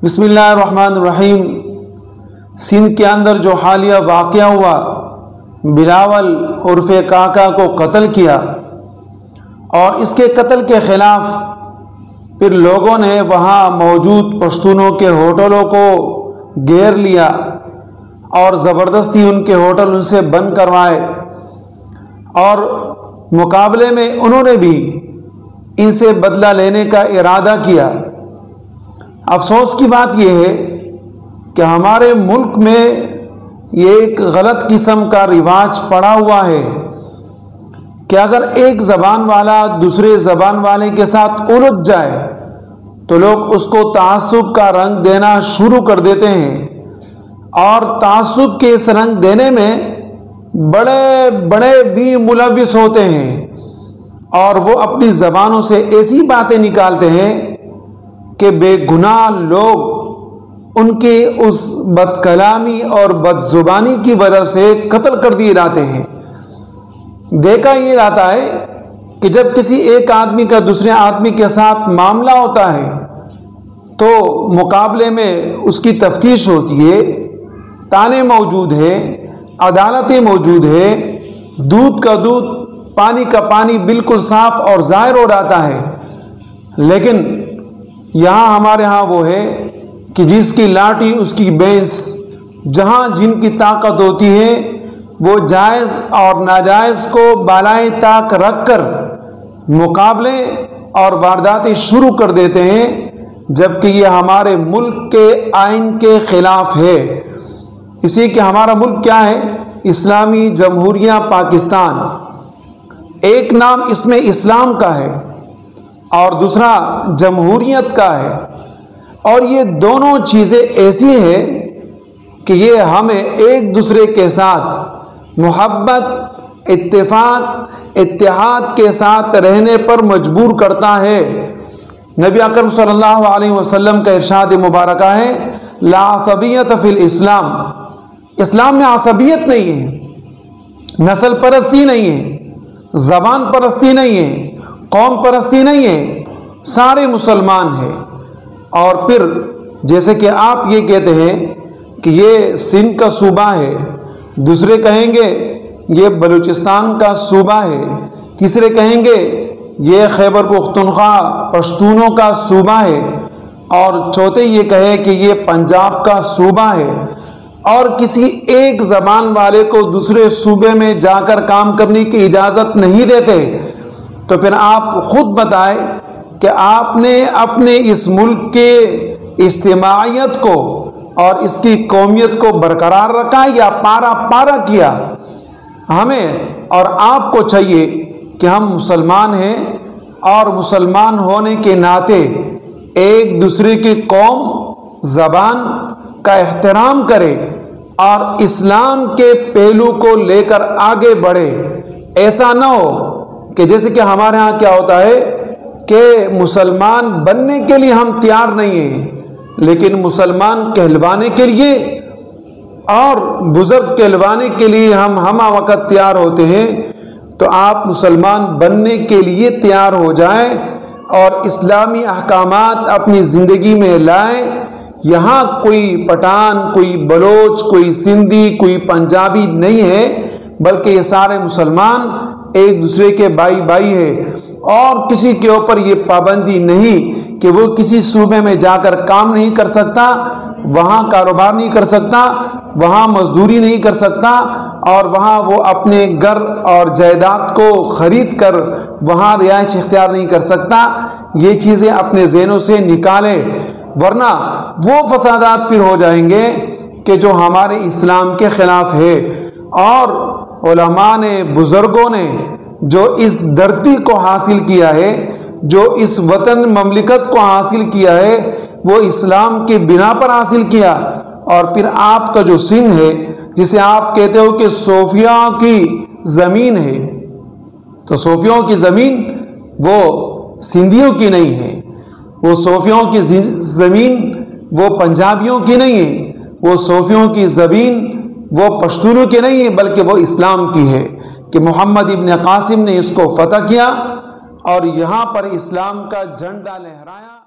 بسم اللہ الرحمن الرحیم۔ سندھ کے اندر جو حالیہ واقعہ ہوا، بلاول عرف کاکا کو قتل کیا اور اس کے قتل کے خلاف پھر لوگوں نے وہاں موجود پشتونوں کے ہوٹلوں کو گھیر لیا اور زبردستی ان کے ہوٹل ان سے بند کروائے، اور مقابلے میں انہوں نے بھی ان سے بدلہ لینے کا ارادہ کیا۔ افسوس کی بات یہ ہے کہ ہمارے ملک میں یہ ایک غلط قسم کا رواج پڑا ہوا ہے کہ اگر ایک زبان والا دوسرے زبان والے کے ساتھ الجھ جائے تو لوگ اس کو تعصب کا رنگ دینا شروع کر دیتے ہیں، اور تعصب کے اس رنگ دینے میں بڑے بڑے بھی ملوث ہوتے ہیں، اور وہ اپنی زبانوں سے ایسی باتیں نکالتے ہیں کہ بے گناہ لوگ ان کے اس بد کلامی اور بد زبانی کی وجہ سے قتل کر دیے جاتے ہیں۔ دیکھا یہ جاتا ہے کہ جب کسی ایک آدمی کا دوسرے آدمی کے ساتھ معاملہ ہوتا ہے تو مقابلے میں اس کی تفتیش ہوتی ہے، تانے موجود ہیں، عدالتیں موجود ہیں، دودھ کا دودھ پانی کا پانی بالکل صاف اور ظاہر ہو جاتا ہے۔ لیکن یہاں ہمارے ہاں وہ ہے کہ جس کی لاٹھی اس کی بھینس، جہاں جن کی طاقت ہوتی ہے وہ جائز اور ناجائز کو بالائے طاق رکھ کر مقابلے اور وارداتیں شروع کر دیتے ہیں، جبکہ یہ ہمارے ملک کے آئین کے خلاف ہے۔ اسی کہ ہمارا ملک کیا ہے؟ اسلامی جمہوریہ پاکستان۔ ایک نام اس میں اسلام کا ہے اور دوسرا جمہوریت کا ہے، اور یہ دونوں چیزیں ایسی ہیں کہ یہ ہمیں ایک دوسرے کے ساتھ محبت، اتفاق، اتحاد کے ساتھ رہنے پر مجبور کرتا ہے۔ نبی اکرم صلی اللہ علیہ وسلم کا ارشاد مبارکہ ہے، لا عصبیت فی الاسلام۔ اسلام میں عصبیت نہیں ہے، نسل پرستی نہیں ہے، زبان پرستی نہیں ہے، قوم پرستی نہیں ہے، سارے مسلمان ہیں۔ اور پھر جیسے کہ آپ یہ کہتے ہیں کہ یہ سندھ کا صوبہ ہے، دوسرے کہیں گے یہ بلوچستان کا صوبہ ہے، تیسرے کہیں گے یہ خیبر پختونخوا پشتونوں کا صوبہ ہے، اور چوتھے یہ کہے کہ یہ پنجاب کا صوبہ ہے، اور کسی ایک زبان والے کو دوسرے صوبے میں جا کر کام کرنے کی اجازت نہیں دیتے، تو پھر آپ خود بتائیں کہ آپ نے اپنے اس ملک کے اجتماعیت کو اور اس کی قومیت کو برقرار رکھا یا پارا پارا کیا؟ ہمیں اور آپ کو چاہیے کہ ہم مسلمان ہیں، اور مسلمان ہونے کے ناطے ایک دوسرے کی قوم، زبان کا احترام کرے اور اسلام کے پہلو کو لے کر آگے بڑھے۔ ایسا نہ ہو کہ جیسے کہ ہمارے ہاں کیا ہوتا ہے کہ مسلمان بننے کے لیے ہم تیار نہیں ہیں، لیکن مسلمان کہلوانے کے لیے اور بزرگ کہلوانے کے لیے ہم ہمہ وقت تیار ہوتے ہیں۔ تو آپ مسلمان بننے کے لیے تیار ہو جائیں اور اسلامی احکامات اپنی زندگی میں لائیں۔ یہاں کوئی پٹھان، کوئی بلوچ، کوئی سندھی، کوئی پنجابی نہیں ہے، بلکہ یہ سارے مسلمان ایک دوسرے کے بھائی بھائی ہیں، اور کسی کے اوپر یہ پابندی نہیں کہ وہ کسی صوبے میں جا کر کام نہیں کر سکتا، وہاں کاروبار نہیں کر سکتا، وہاں مزدوری نہیں کر سکتا، اور وہاں وہ اپنے گھر اور جائیداد کو خرید کر وہاں رہائش اختیار نہیں کر سکتا۔ یہ چیزیں اپنے ذہنوں سے نکالیں، ورنہ وہ فسادات پھر ہو جائیں گے کہ جو ہمارے اسلام کے خلاف ہے۔ اور علماء نے، بزرگوں نے جو اس دھرتی کو حاصل کیا ہے، جو اس وطن مملکت کو حاصل کیا ہے، وہ اسلام کی بنا پر حاصل کیا۔ اور پھر آپ کا جو سندھ ہے، جسے آپ کہتے ہو کہ صوفیوں کی زمین ہے، تو صوفیوں کی زمین وہ سندھیوں کی نہیں ہے، وہ صوفیوں کی زمین وہ پنجابیوں کی نہیں ہے، وہ صوفیوں کی زمین وہ پشتونوں کی نہیں ہے، بلکہ وہ اسلام کی ہے کہ محمد ابن قاسم نے اس کو فتح کیا اور یہاں پر اسلام کا جھنڈا لہرایا۔